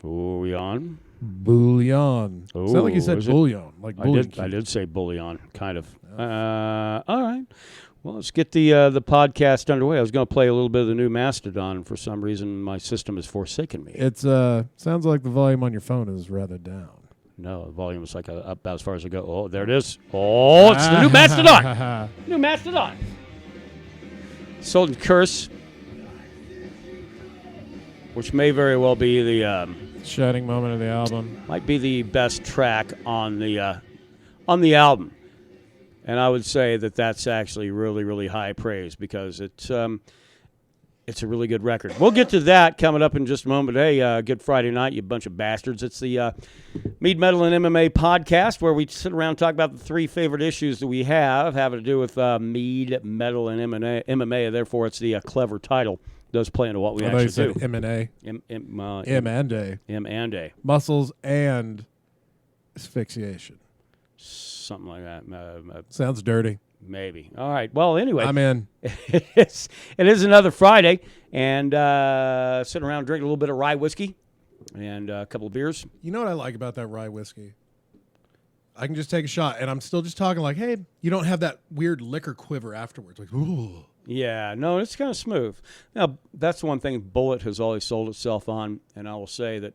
Bouillon. Bouillon. Sound like you said bouillon. Like I did say bouillon, kind of. All right. Well, let's get the podcast underway. I was going to play a little bit of the new Mastodon. For some reason, my system has forsaken me. It's sounds like the volume on your phone is rather down. No, the volume is like up as far as I go. Oh, there it is. Oh, it's the new Mastodon. New Mastodon. Sultan Curse, which may very well be the shining moment of the album. Might be the best track on the album. And I would say that that's actually really, really high praise because it's a really good record. We'll get to that coming up in just a moment. Hey, good Friday night, you bunch of bastards. It's the Mead, Metal, and MMA podcast where we sit around and talk about the three favorite issues that we have having to do with Mead, Metal, and MMA. Therefore, it's the clever title. It does play into what we actually do. M&A. M&A. Muscles and asphyxiation. Something like that. Sounds dirty. Maybe. All right. Well, anyway. I'm in. It is another Friday, and sitting around drinking a little bit of rye whiskey and a couple of beers. You know what I like about that rye whiskey? I can just take a shot, and I'm still just talking like, hey, you don't have that weird liquor quiver afterwards. Like, ooh. Yeah, no, it's kind of smooth. Now, that's one thing Bullet has always sold itself on, and I will say that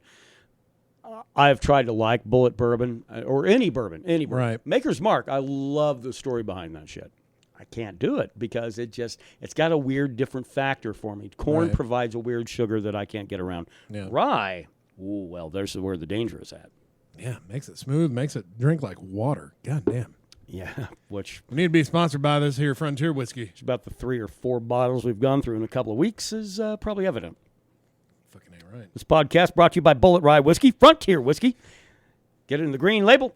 I've tried to like Bullet bourbon or any bourbon. Right. Maker's Mark, I love the story behind that shit. I can't do it because it's got a weird different factor for me. Corn provides a weird sugar that I can't get around. Yeah. Rye, ooh, well, there's where the danger is at. Yeah, makes it smooth, makes it drink like water. God damn. Yeah, which we need to be sponsored by this here Frontier whiskey. It's about the 3 or 4 bottles we've gone through in a couple of weeks is probably evident. Fucking ain't right. This podcast brought to you by Bullet Rye Whiskey, Frontier Whiskey. Get it in the green label.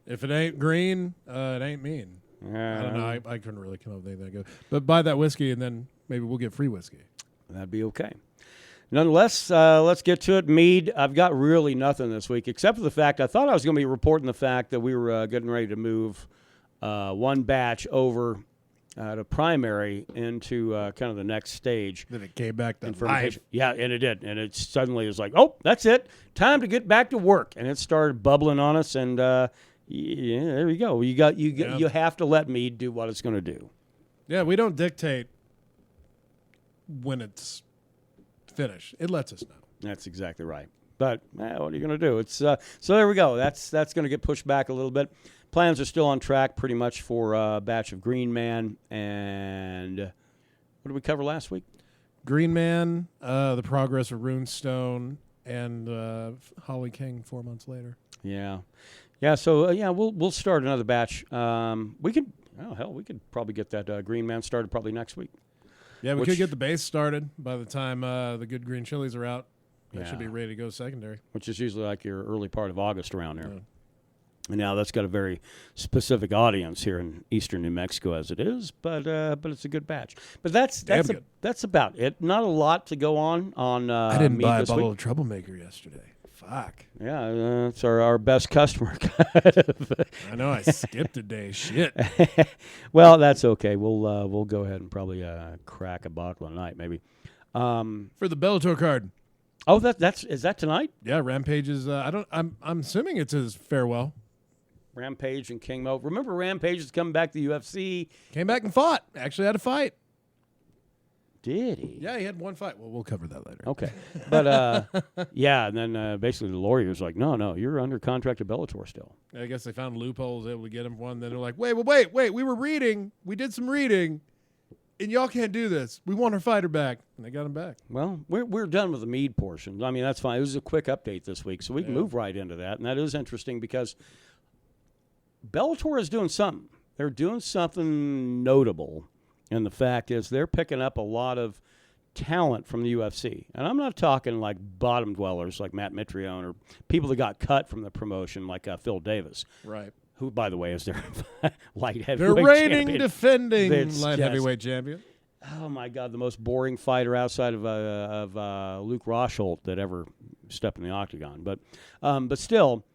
If it ain't green, it ain't mean. I don't know. I couldn't really come up with anything good. But buy that whiskey, and then maybe we'll get free whiskey. That'd be okay. Nonetheless, let's get to it. Mead, I've got really nothing this week, except for the fact I thought I was going to be reporting the fact that we were getting ready to move one batch over to primary into kind of the next stage. Then it came back to life. Yeah, and it did. And it suddenly was like, oh, that's it. Time to get back to work. And it started bubbling on us. And yeah, there you go. You have to let Mead do what it's going to do. Yeah, we don't dictate when it's finished. It lets us know. That's exactly right. But what are you going to do? It's so there we go. That's going to get pushed back a little bit. Plans are still on track pretty much for a batch of Green Man. And what did we cover last week? Green Man, the progress of Runestone, and Holly King 4 months later. Yeah. Yeah, so, we'll start another batch. We could probably get that Green Man started probably next week. Yeah, we could get the base started by the time the good green chilies are out. That should be ready to go secondary. Which is usually like your early part of August around there. Yeah. And now that's got a very specific audience here in eastern New Mexico as it is, but it's a good batch. But that's about it. Not a lot to go on I didn't Mead buy a this bottle week. of Troublemaker yesterday. Fuck. Yeah, it's our best customer. I know, I skipped a day. Shit. Well, that's okay. We'll go ahead and probably crack a bottle a night maybe. For the Bellator card. Oh, is that tonight? Yeah, Rampage is. I'm assuming it's his farewell. Rampage and King Mo. Remember, Rampage is coming back to the UFC. Came back and fought. Actually had a fight. Did he? Yeah, he had one fight. Well, we'll cover that later. Okay. But, yeah, and then basically the lawyer was like, no, you're under contract to Bellator still. I guess they found loopholes, able to get him one. Then they're like, wait, we were reading. We did some reading, and y'all can't do this. We want our fighter back. And they got him back. Well, we're done with the Mead portion. I mean, that's fine. It was a quick update this week, so we can move right into that. And that is interesting because Bellator is doing something. They're doing something notable. And the fact is they're picking up a lot of talent from the UFC. And I'm not talking like bottom dwellers like Matt Mitrione or people that got cut from the promotion like Phil Davis. Right. Who, by the way, is their light heavyweight champion. They're reigning, defending light heavyweight champion. Oh, my God, the most boring fighter outside of Luke Rothschild that ever stepped in the octagon. But still,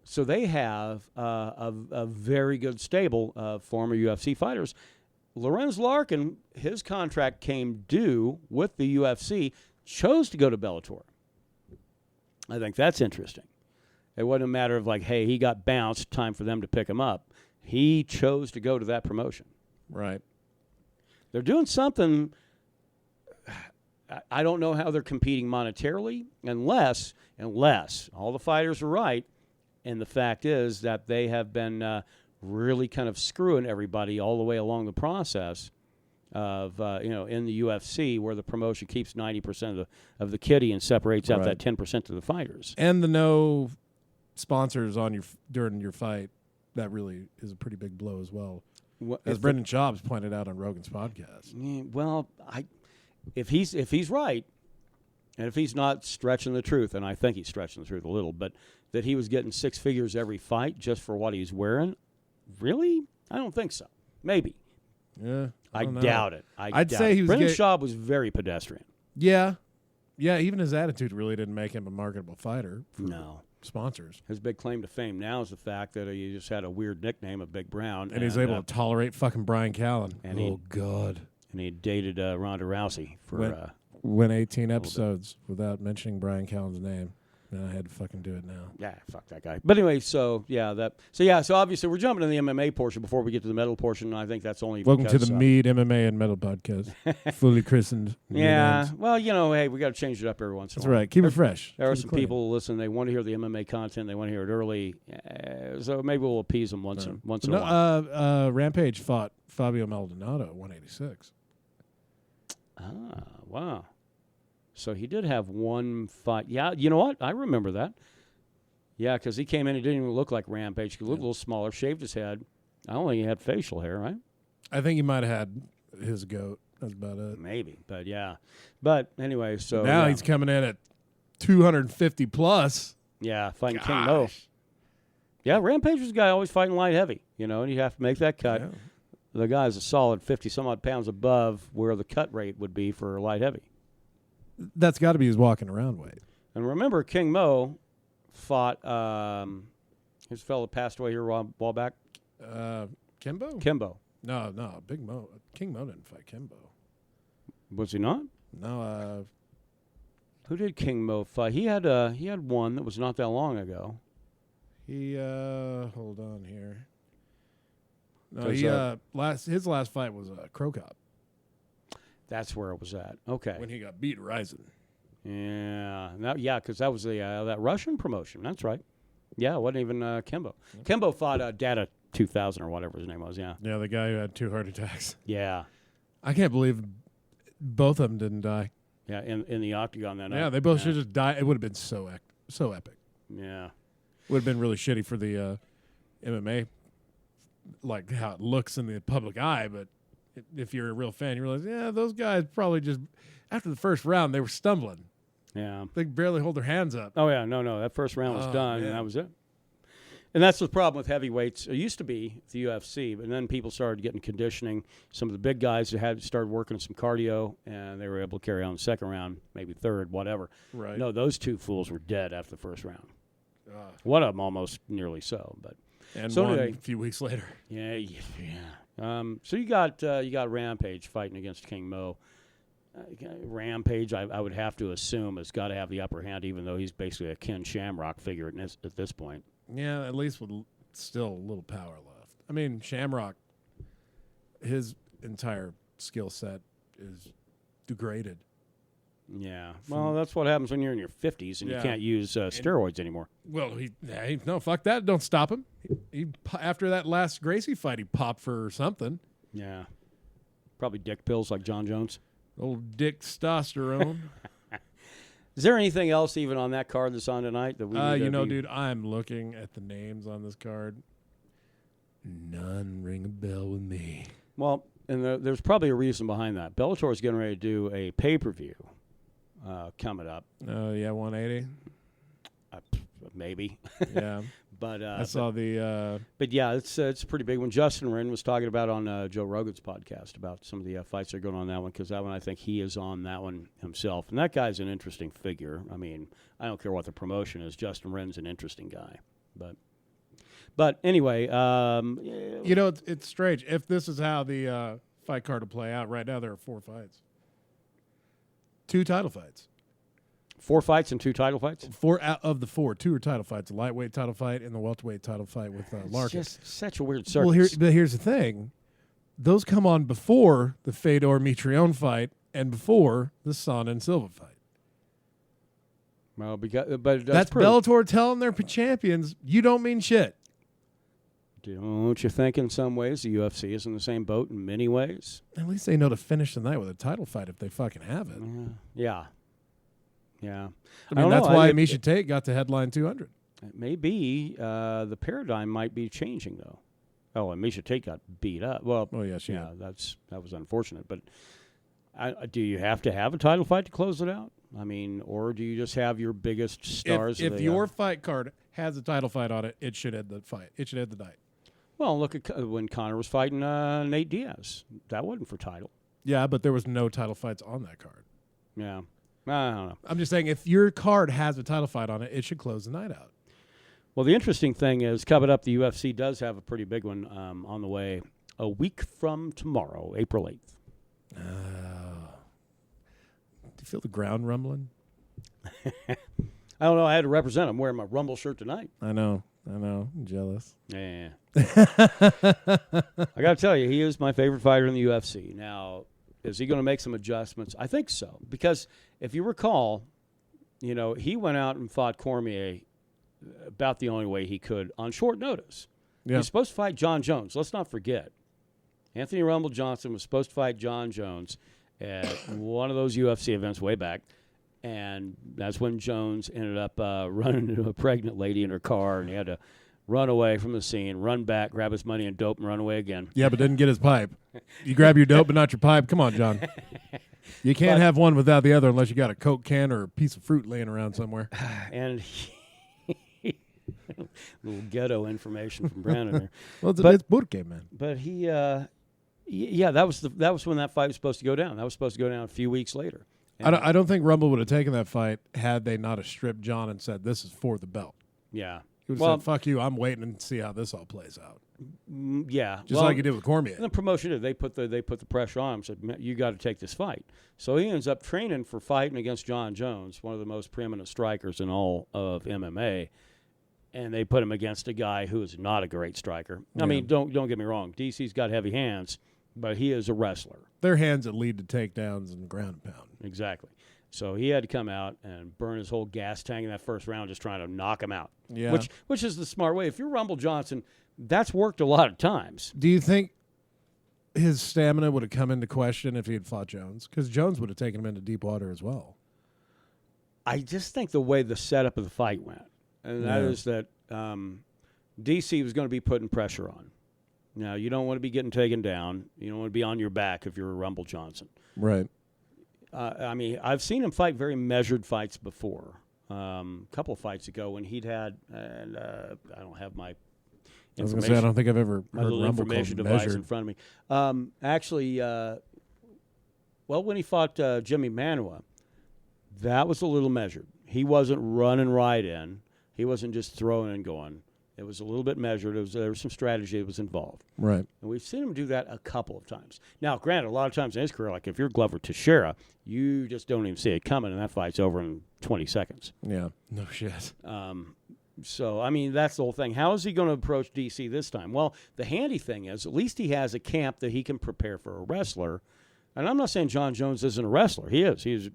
so they have a very good stable of former UFC fighters. Lorenz Larkin, his contract came due with the UFC, chose to go to Bellator. I think that's interesting. It wasn't a matter of like, hey, he got bounced, time for them to pick him up. He chose to go to that promotion. Right. They're doing something. I don't know how they're competing monetarily unless all the fighters are right. And the fact is that they have been really kind of screwing everybody all the way along the process of, in the UFC where the promotion keeps 90% of the kitty and separates out that 10% of the fighters. And the no sponsors on during your fight, that really is a pretty big blow as well. As Brendan Schaub's pointed out on Rogan's podcast. Well, if he's right, and if he's not stretching the truth, and I think he's stretching the truth a little, but that he was getting 6 figures every fight just for what he's wearing, really? I don't think so. Maybe. Yeah, I doubt it. I'd say he was Brendan Schaub was very pedestrian. Yeah. Even his attitude really didn't make him a marketable fighter. No. Sponsors. His big claim to fame now is the fact that he just had a weird nickname of Big Brown. And he's able to tolerate fucking Brian Callen. God. And he dated Ronda Rousey for... went 18 episodes without mentioning Brian Callen's name. And I had to fucking do it now. Yeah, fuck that guy. But anyway, so obviously we're jumping to the MMA portion before we get to the metal portion, and I think that's only Welcome to the Mead MMA and Metal Podcast. Fully christened. Yeah. Well, hey, we got to change it up every once in a while. That's right. Keep it fresh. There are some people who listen, they want to hear the MMA content, they want to hear it early. So maybe we'll appease them once in a while. Rampage fought Fabio Maldonado at 186. Ah, wow. So he did have one fight. Yeah, you know what? I remember that. Yeah, because he came in, he didn't even look like Rampage. He looked a little smaller, shaved his head. I don't think he had facial hair, right? I think he might have had his goat. That's about it. Maybe, but yeah. But anyway, so... Now he's coming in at 250 plus. Yeah, fighting King Mo. Yeah, Rampage was a guy always fighting light heavy, and you have to make that cut. Yeah. The guy's a solid 50-some-odd pounds above where the cut rate would be for light heavy. That's got to be his walking around weight. And remember, King Mo fought his fellow passed away here a while back. Kimbo? Kimbo. No, Big Mo. King Mo didn't fight Kimbo. Was he not? No. Who did King Mo fight? He had one that was not that long ago. He hold on here. No, his last fight was Crow Cop. That's where it was at. Okay. When he got beat Ryzen. Yeah. Because that was that Russian promotion. That's right. Yeah, it wasn't even Kimbo. Yeah. Kimbo fought Data 2000 or whatever his name was, yeah. Yeah, the guy who had 2 heart attacks. Yeah. I can't believe both of them didn't die. Yeah, in the octagon that night. Yeah, they both should just die. It would have been so epic. Yeah. Would have been really shitty for the MMA, like how it looks in the public eye, but if you're a real fan, you realize, those guys probably just, after the first round, they were stumbling. Yeah. They could barely hold their hands up. Oh, yeah. No. That first round was done, and that was it. And that's the problem with heavyweights. It used to be the UFC, but then people started getting conditioning. Some of the big guys had started working some cardio, and they were able to carry on the second round, maybe third, whatever. Right. No, those 2 fools were dead after the first round. One of them almost nearly so. And so one anyway, a few weeks later. Yeah. So you got Rampage fighting against King Mo. Rampage, I would have to assume, has got to have the upper hand, even though he's basically a Ken Shamrock figure at this point. Yeah, at least with still a little power left. I mean, Shamrock, his entire skill set is degraded. Yeah. Well, that's what happens when you're in your 50s and you can't use steroids anymore. Well, no, fuck that. Don't stop him. He after that last Gracie fight, he popped for something. Yeah. Probably dick pills like John Jones. Old dick testosterone. Is there anything else even on that card that's on tonight that we dude, I'm looking at the names on this card. None ring a bell with me. Well, and there's probably a reason behind that. Bellator is getting ready to do a pay-per-view coming up. Oh, 180? Maybe. Yeah. But I saw the... But yeah, it's a pretty big one. Justin Wren was talking about on Joe Rogan's podcast about some of the fights that are going on that one, because that one, I think he is on that one himself. And that guy's an interesting figure. I mean, I don't care what the promotion is. Justin Wren's an interesting guy. But anyway... it's strange. If this is how the fight card will play out, right now there are 4 fights. 2 title fights. 4 fights and 2 title fights? 4 out of the 4, 2 are title fights: the lightweight title fight and the welterweight title fight with Larkin. It's just such a weird circus. Well, but here's the thing: those come on before the Fedor Mitrione fight and before the Son and Silva fight. Well, but That's Bellator telling their champions, you don't mean shit. Don't you think in some ways the UFC is in the same boat in many ways? At least they know to finish the night with a title fight if they fucking have it. Yeah. I mean, that's why Miesha Tate got to headline 200. Maybe the paradigm might be changing, though. Oh, and Miesha Tate got beat up. Well, that was unfortunate. But do you have to have a title fight to close it out? I mean, or do you just have your biggest stars? If your fight card has a title fight on it, it should end the fight. It should end the night. Well, look at when Conor was fighting Nate Diaz. That wasn't for title. Yeah, but there was no title fights on that card. Yeah. I don't know. I'm just saying, if your card has a title fight on it, it should close the night out. Well, the interesting thing is, coming up, the UFC does have a pretty big one on the way a week from tomorrow, April 8th. Do you feel the ground rumbling? I don't know. I had to represent. I'm wearing my Rumble shirt tonight. I know. I'm jealous. Yeah. I got to tell you, he is my favorite fighter in the UFC. Now, is he going to make some adjustments? I think so. Because if you recall, he went out and fought Cormier about the only way he could on short notice. Yeah. He's supposed to fight John Jones. Let's not forget. Anthony Rumble Johnson was supposed to fight John Jones at one of those UFC events way back. And that's when Jones ended up running into a pregnant lady in her car, and he had to run away from the scene, run back, grab his money and dope, and run away again. Yeah, but didn't get his pipe. You grab your dope but not your pipe? Come on, John. You can't have one without the other unless you got a Coke can or a piece of fruit laying around somewhere. And little ghetto information from Brandon there. Well, it's Burke, man. But that was when that fight was supposed to go down. That was supposed to go down a few weeks later. I don't think Rumble would have taken that fight had they not have stripped John and said, this is for the belt. Yeah. He would have said, fuck you, I'm waiting and see how this all plays out. Yeah. Just like he did with Cormier. And the promotion did. They put the pressure on him, said, you got to take this fight. So he ends up training for fighting against John Jones, one of the most preeminent strikers in all of MMA. And they put him against a guy who is not a great striker. Yeah. I mean, don't get me wrong. DC's got heavy hands, but he is a wrestler. They're hands that lead to takedowns and ground and pound. Exactly. So he had to come out and burn his whole gas tank in that first round just trying to knock him out. Yeah. Which is the smart way. If you're Rumble Johnson, that's worked a lot of times. Do you think his stamina would have come into question if he had fought Jones? Because Jones would have taken him into deep water as well. I just think the way the setup of the fight went, and that is that DC was going to be putting pressure on. Now, you don't want to be getting taken down. You don't want to be on your back if you're a Rumble Johnson. Right. I mean, I've seen him fight very measured fights before. A couple of fights ago when he'd had, and I don't have my information. I was going to say, I don't think I've ever heard Rumble information called device measured. in front of me. Actually, when he fought Jimmy Manuwa, that was a little measured. He wasn't running right in. He wasn't just throwing and going. It was a little bit measured. There was some strategy that was involved. Right. And we've seen him do that a couple of times. Now, granted, a lot of times in his career, like if you're Glover Teixeira, you just don't even see it coming, and that fight's over in 20 seconds. Yeah. No shit. So, I mean, that's the whole thing. How is he going to approach DC this time? Well, the handy thing is at least he has a camp that he can prepare for a wrestler. And I'm not saying John Jones isn't a wrestler. He is. He's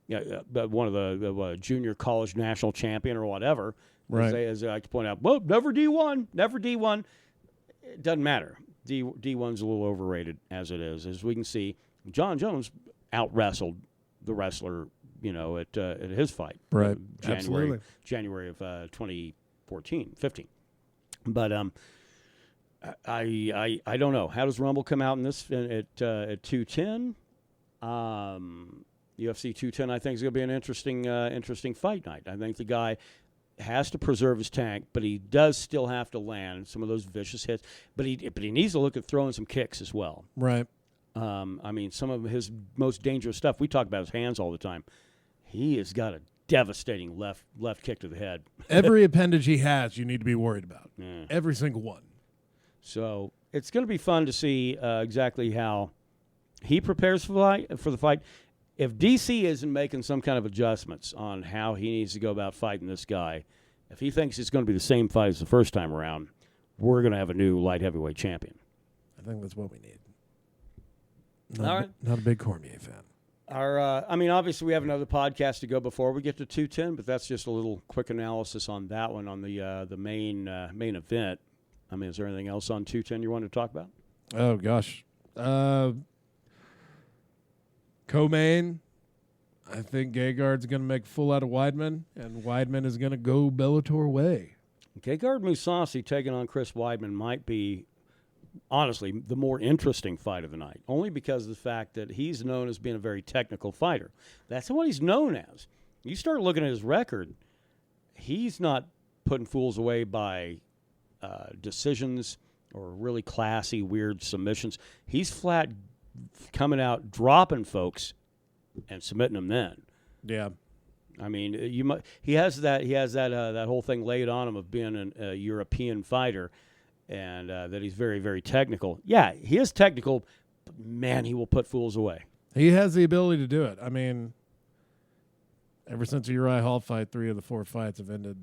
one of the junior college national champion or whatever. Right. As I like to point out, well, never D1, never D1. It doesn't matter. D1's a little overrated as it is. As we can see, John Jones out-wrestled the wrestler, at his fight. Right. January of 2014, 15. But I don't know. How does Rumble come out in this at 210? UFC 210, I think, is going to be an interesting fight night. I think the guy has to preserve his tank, but he does still have to land some of those vicious hits. But he needs to look at throwing some kicks as well. Right. I mean, some of his most dangerous stuff, we talk about his hands all the time. He has got a devastating left kick to the head. Every appendage he has, you need to be worried about. Yeah. Every single one. So it's going to be fun to see exactly how he prepares for the fight. if DC isn't making some kind of adjustments on how he needs to go about fighting this guy, if he thinks it's going to be the same fight as the first time around, we're going to have a new light heavyweight champion. I think that's what we need. All right. Not a big Cormier fan. Obviously we have another podcast to go before we get to 210, but that's just a little quick analysis on that one, on the main event. I mean, is there anything else on 210 you want to talk about? Oh, gosh. Co-main, I think Gegard's going to make full out of Weidman, and Weidman is going to go Bellator way. Gegard Mousasi taking on Chris Weidman might be, honestly, the more interesting fight of the night, only because of the fact that he's known as being a very technical fighter. That's what he's known as. You start looking at his record, he's not putting fools away by decisions or really classy, weird submissions. He's flat coming out, dropping folks, and submitting them then. Yeah. I mean, he has that whole thing laid on him of being a European fighter, and that he's very, very technical. Yeah, he is technical, but man, he will put fools away. He has the ability to do it. I mean, ever since the Uriah Hall fight, 3 of the 4 fights have ended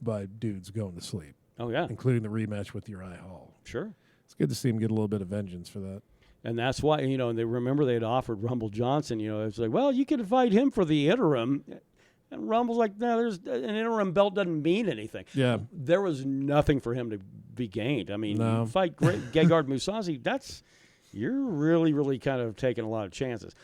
by dudes going to sleep. Oh, yeah. Including the rematch with Uriah Hall. Sure. It's good to see him get a little bit of vengeance for that. And that's why, they remember they'd offered Rumble Johnson, it's like, well, you could fight him for the interim. And Rumble's like, no, there's an interim belt doesn't mean anything. Yeah. There was nothing for him to be gained. I mean, no. You fight Gegard Mousasi, you're really, really kind of taking a lot of chances.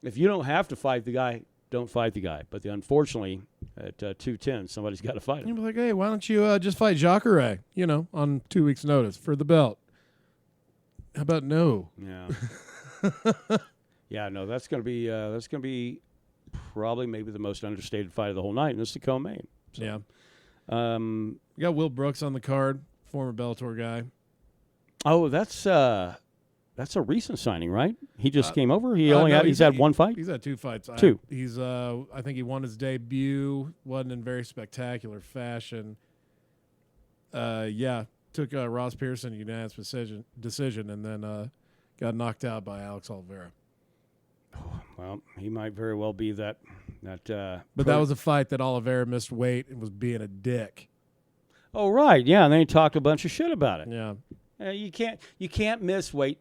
If you don't have to fight the guy, don't fight the guy. But unfortunately, at 210, somebody's got to fight him. You'd be like, hey, why don't you just fight Jacare, on 2 weeks' notice for the belt? How about no? Yeah. Yeah, no, that's going to be probably maybe the most understated fight of the whole night, and this is the co-main. So, yeah. You got Will Brooks on the card, former Bellator guy. Oh, that's a recent signing, right? He just came over. He's had one fight. He's had 2 fights. 2. I think he won his debut. Wasn't in very spectacular fashion. Took Ross Pearson unanimous decision, and then got knocked out by Alex Oliveira. Well, he might very well be that. But that was a fight that Oliveira missed weight and was being a dick. Oh, right, yeah, and then he talked a bunch of shit about it. Yeah, you can't miss weight.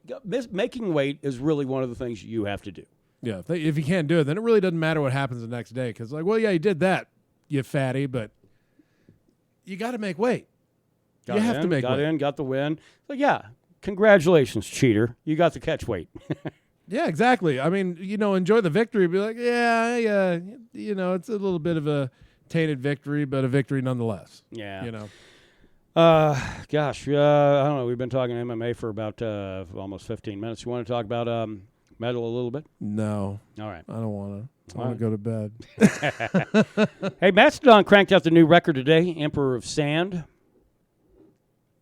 Making weight is really one of the things you have to do. Yeah, if you can't do it, then it really doesn't matter what happens the next day. Because you did that, you fatty, but you got to make weight. You have to make weight. Got in, got the win. So, yeah, congratulations, cheater. You got the catch weight. Yeah, exactly. I mean, enjoy the victory. Be like, yeah, it's a little bit of a tainted victory, but a victory nonetheless. Yeah. Gosh, I don't know. We've been talking MMA for about almost 15 minutes. You want to talk about metal a little bit? No. All right. I don't want to. I want to go to bed. Hey, Mastodon cranked out the new record today, Emperor of Sand.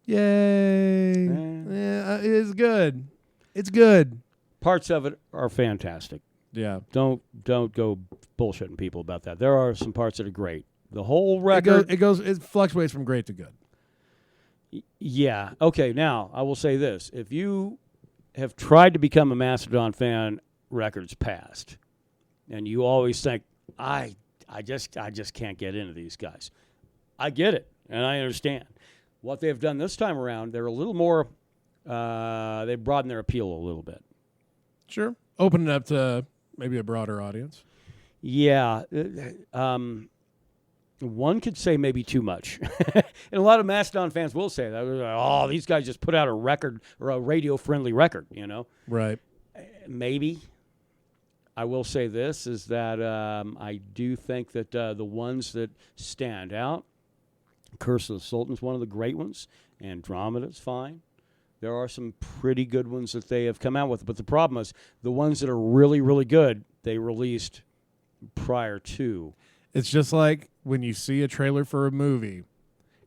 Yay. Yeah, it is good. It's good. Parts of it are fantastic. Yeah. Don't go bullshitting people about that. There are some parts that are great. The whole record. It fluctuates from great to good. Yeah. Okay, now, I will say this. If you have tried to become a Mastodon fan, records past, and you always think, I just can't get into these guys. I get it, and I understand. What they've done this time around, they're a little more, they've broadened their appeal a little bit. Sure. Open it up to maybe a broader audience. Yeah. One could say maybe too much. And a lot of Mastodon fans will say that. Oh, these guys just put out a record or a radio-friendly record, Right. Maybe. I will say this, is that I do think that the ones that stand out, Curse of the Sultan's one of the great ones. Andromeda's fine. There are some pretty good ones that they have come out with. But the problem is the ones that are really, really good, they released prior to. It's just like when you see a trailer for a movie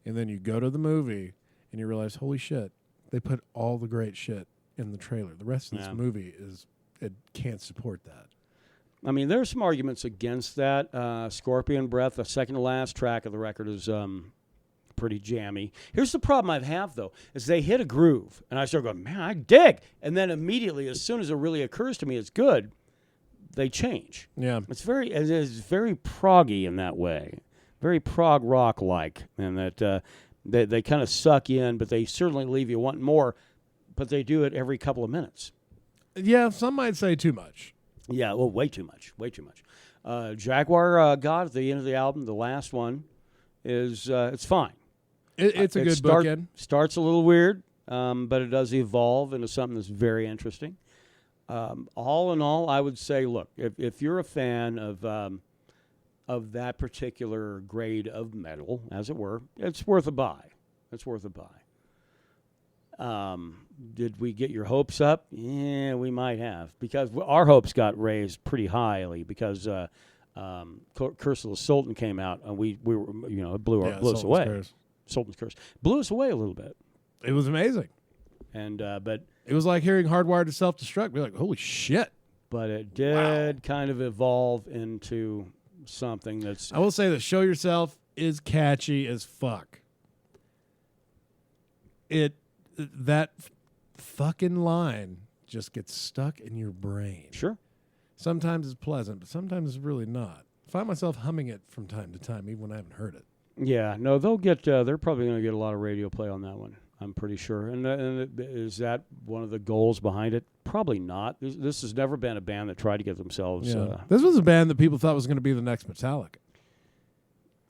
and then you go to the movie and you realize, holy shit, they put all the great shit in the trailer. The rest of this movie it can't support that. I mean, there are some arguments against that. Scorpion Breath, the second to last track of the record, is pretty jammy. Here's the problem I have, though, is they hit a groove, and I start going, man, I dig. And then immediately, as soon as it really occurs to me it's good, they change. Yeah. It's very proggy in that way, very prog rock like, and that they kind of suck you in, but they certainly leave you wanting more. But they do it every couple of minutes. Yeah, some might say too much. Yeah, well, way too much. Jaguar God at the end of the album, the last one, is it's fine. It's a good bookend. Starts a little weird, but it does evolve into something that's very interesting. All in all, I would say, look, if you're a fan of that particular grade of metal, as it were, it's worth a buy. Did we get your hopes up? Yeah, we might have, because our hopes got raised pretty highly because Curse of the Sultan came out, and we were, it blew us away. Curse. Sultan's Curse blew us away a little bit. It was amazing, and but it was like hearing Hardwired to Self-Destruct. We're like, holy shit! But it did kind of evolve into something that's. I will say that Show Yourself is catchy as fuck. That fucking line just gets stuck in your brain. Sure. Sometimes it's pleasant, but sometimes it's really not. I find myself humming it from time to time, even when I haven't heard it. Yeah, no, they'll get. They're probably going to get a lot of radio play on that one. I'm pretty sure. And is that one of the goals behind it? Probably not. This has never been a band that tried to get themselves. Yeah. This was a band that people thought was going to be the next Metallica.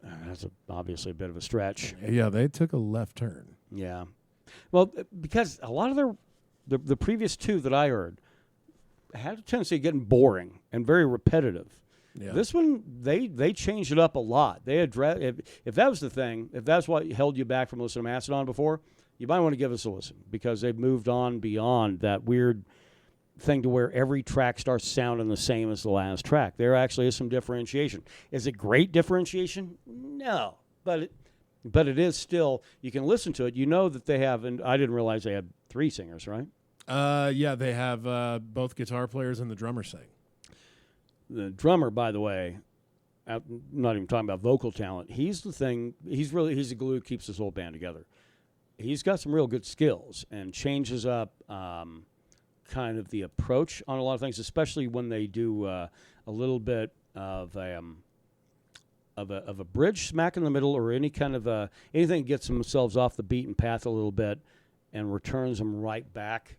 That's obviously a bit of a stretch. Yeah, they took a left turn. Yeah. Well, because a lot of the previous two that I heard had a tendency of getting boring and very repetitive. Yeah. This one, they changed it up a lot. They address if that was the thing, if that's what held you back from listening to Mastodon before, you might want to give us a listen, because they've moved on beyond that weird thing to where every track starts sounding the same as the last track. There actually is some differentiation. Is it great differentiation? No, but it is still, you can listen to it. You know that they have, and I didn't realize they had 3 singers, right? Yeah, they have both guitar players and the drummer sing. The drummer, by the way, I'm not even talking about vocal talent. He's the thing. He's the glue that keeps this whole band together. He's got some real good skills and changes up kind of the approach on a lot of things, especially when they do a little bit of a bridge smack in the middle, or any kind of anything that gets themselves off the beaten path a little bit and returns them right back.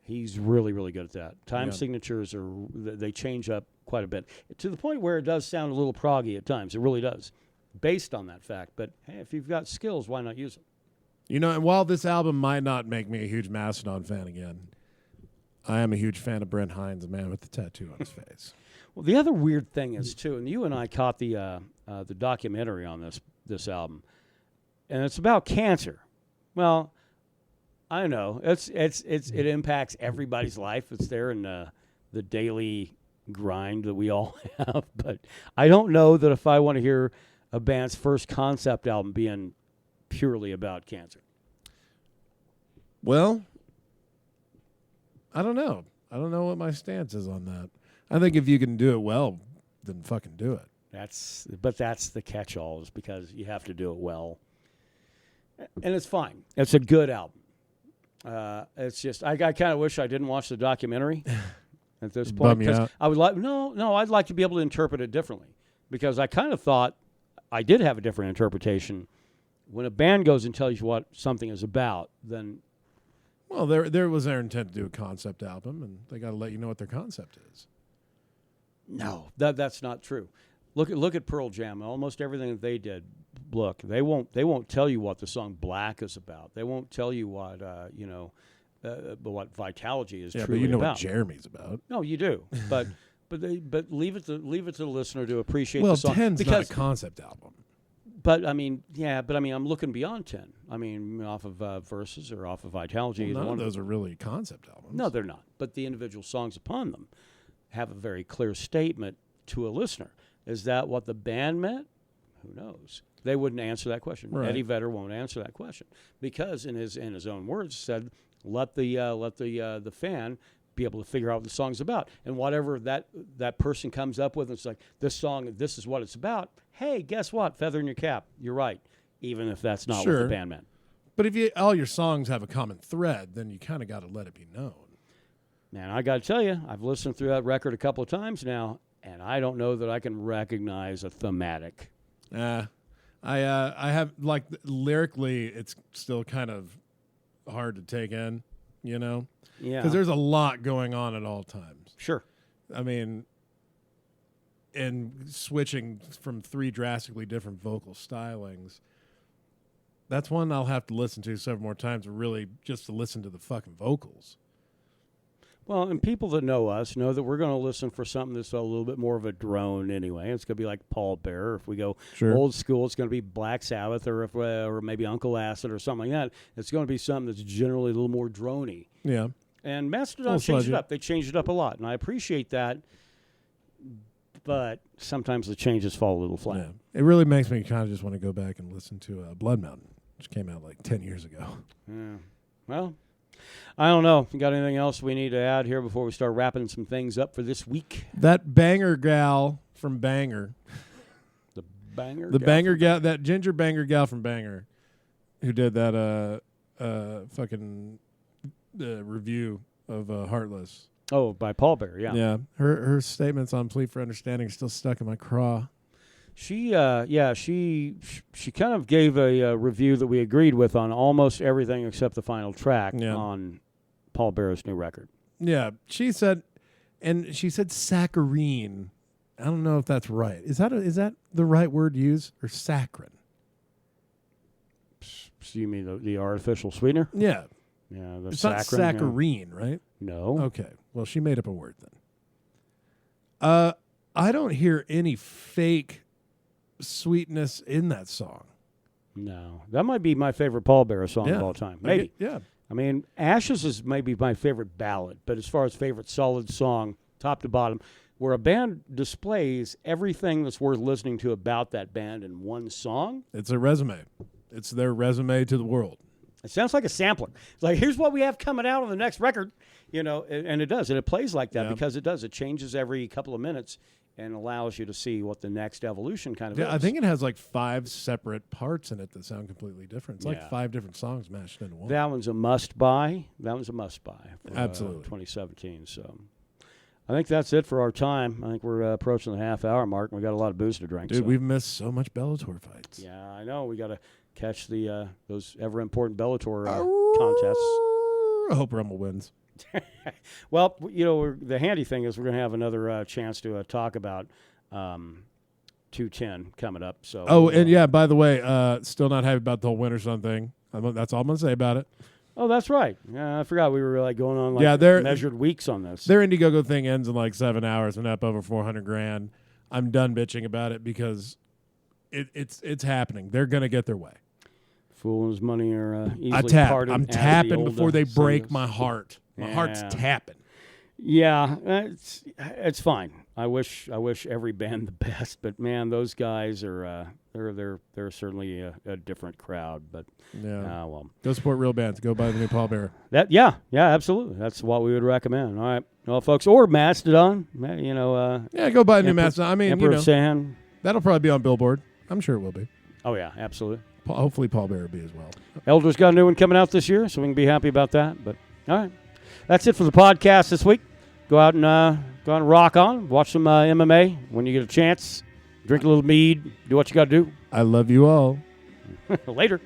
He's really, really good at that. Time signatures they change up quite a bit, to the point where it does sound a little proggy at times. It really does, based on that fact. But hey, if you've got skills, why not use them? And while this album might not make me a huge Mastodon fan again, I am a huge fan of Brent Hines, the man with the tattoo on his face. Well, the other weird thing is, too, and you and I caught the documentary on this album, and it's about cancer. Well, I know it impacts everybody's life. It's there in the daily grind that we all have. But I don't know that if I want to hear a band's first concept album being purely about cancer. Well, I don't know. I don't know what my stance is on that. I think if you can do it well, then fucking do it. That's the catch-all, is because you have to do it well. And it's fine. It's a good album. It's just I kind of wish I didn't watch the documentary at this point, because I would like I'd like to be able to interpret it differently, because I kind of thought I did have a different interpretation. When a band goes and tells you what something is about, then there was their intent to do a concept album, and they got to let you know what their concept is. No, that's not true. Look at Pearl Jam. Almost everything that they did. Look, they won't tell you what the song Black is about. They won't tell you what what Vitalogy is truly about. But you know what Jeremy's about. No, you do. But leave it to the listener to appreciate the song. Well, 10's not a concept album. But I mean, I'm looking beyond 10. I mean, off of Verses or off of Vitalogy. Well, none of those are really concept albums. No, they're not. But the individual songs upon them have a very clear statement to a listener. Is that what the band meant? Who knows? They wouldn't answer that question. Right. Eddie Vedder won't answer that question, because in his own words said, let the fan be able to figure out what the song's about, and whatever that person comes up with, it's like, this song, this is what it's about. Hey, guess what? Feather in your cap. You're right, even if that's not what the band meant. But if all your songs have a common thread, then you kind of got to let it be known. Man, I got to tell you, I've listened through that record a couple of times now, and I don't know that I can recognize a thematic. I have, like, lyrically, it's still kind of hard to take in, you know? Yeah. Because there's a lot going on at all times. Sure. I mean, and switching from 3 drastically different vocal stylings, that's one I'll have to listen to several more times, really just to listen to the fucking vocals. Well, and people that know us know that we're going to listen for something that's a little bit more of a drone anyway. It's going to be like Paul Bearer. If we go old school, it's going to be Black Sabbath or maybe Uncle Acid or something like that. It's going to be something that's generally a little more droney. Yeah. And Mastodon changed it up. They changed it up a lot, and I appreciate that. But sometimes the changes fall a little flat. Yeah. It really makes me kind of just want to go back and listen to Blood Mountain, which came out like 10 years ago. Yeah. Well, I don't know. You got anything else we need to add here before we start wrapping some things up for this week? That banger gal from Banger. The banger gal, that ginger banger gal from Banger who did that fucking review of Heartless. Oh, by Paul Bear, yeah. Yeah. Her statements on Plea for Understanding are still stuck in my craw. She kind of gave a review that we agreed with on almost everything except the final track on Paul Bear's new record. Yeah, she said saccharine. I don't know if that's right. Is that the right word used, or saccharin? So you mean the artificial sweetener? Yeah. Yeah, it's not saccharine, right? No. Okay. Well, she made up a word then. I don't hear any fake sweetness in that song. No. That might be my favorite Paul Bear song of all time. Maybe. Yeah. I mean, Ashes is maybe my favorite ballad, but as far as favorite solid song, top to bottom, where a band displays everything that's worth listening to about that band in one song. It's a resume. It's their resume to the world. It sounds like a sampler. It's like, here's what we have coming out on the next record, and it does. And it plays like that because it does. It changes every couple of minutes and allows you to see what the next evolution kind of is. I think it has like 5 separate parts in it that sound completely different. It's like 5 different songs mashed into one. That one's a must-buy. For, absolutely. 2017. So I think that's it for our time. I think we're approaching the half-hour mark, and we got a lot of booze to drink. Dude, we've missed so much Bellator fights. Yeah, I know. We got to catch the those ever-important Bellator contests. I hope Rumble wins. Well, the handy thing is we're going to have another chance to talk about 210 coming up. So. And yeah, by the way, still not happy about the whole Winterson thing. That's all I'm going to say about it. Oh, that's right. Yeah, I forgot we were like going on measured weeks on this. Their Indiegogo thing ends in like 7 hours and up over $400,000. I'm done bitching about it because it's happening. They're going to get their way. Fool and his money are easily pardoned. I'm tapping before they break my heart. My heart's tapping. Yeah, it's fine. I wish every band the best, but man, those guys are they're certainly a different crowd. But well, go support real bands. Go buy the new Paul Bearer. Yeah, absolutely. That's what we would recommend. All right, well, folks, or Mastodon. Go buy a new Mastodon. I mean, Emperor Sand. That'll probably be on Billboard. I'm sure it will be. Oh yeah, absolutely. Hopefully, Paul Bearer will be as well. Elder's got a new one coming out this year, so we can be happy about that. But all right. That's it for the podcast this week. Go out and rock on. Watch some MMA when you get a chance. Drink a little mead. Do what you got to do. I love you all. Later.